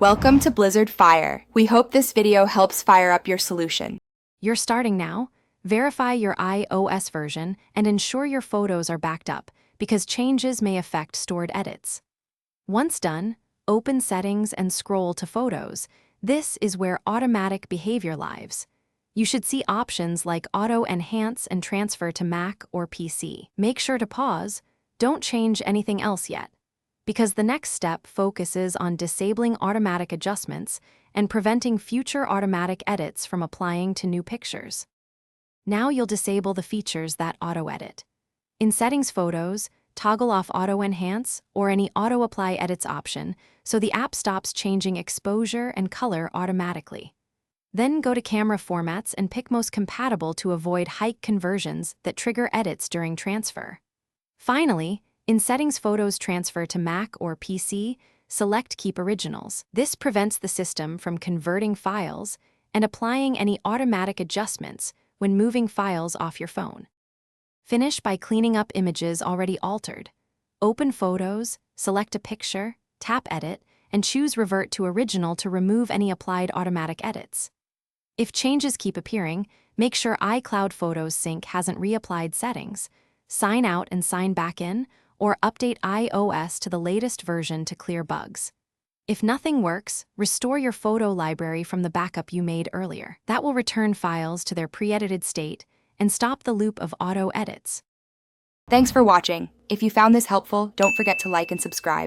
Welcome to Blizzard Fire. We hope this video helps fire up your solution. You're starting now. Verify your iOS version and ensure your photos are backed up because changes may affect stored edits. Once done, open Settings and scroll to Photos. This is where automatic behavior lives. You should see options like Auto Enhance and Transfer to Mac or PC. Make sure to pause. Don't change anything else yet, because the next step focuses on disabling automatic adjustments and preventing future automatic edits from applying to new pictures. Now you'll disable the features that auto-edit. In Settings Photos, toggle off Auto Enhance or any Auto Apply Edits option so the app stops changing exposure and color automatically. Then go to Camera Formats and pick Most Compatible to avoid hike conversions that trigger edits during transfer. Finally, in Settings Photos Transfer to Mac or PC, select Keep Originals. This prevents the system from converting files and applying any automatic adjustments when moving files off your phone. Finish by cleaning up images already altered. Open Photos, select a picture, tap Edit, and choose Revert to Original to remove any applied automatic edits. If changes keep appearing, make sure iCloud Photos Sync hasn't reapplied settings. Sign out and sign back in, or update iOS to the latest version to clear bugs. If nothing works, restore your photo library from the backup you made earlier. That will return files to their pre-edited state and stop the loop of auto edits. Thanks for watching. If you found this helpful, don't forget to like and subscribe.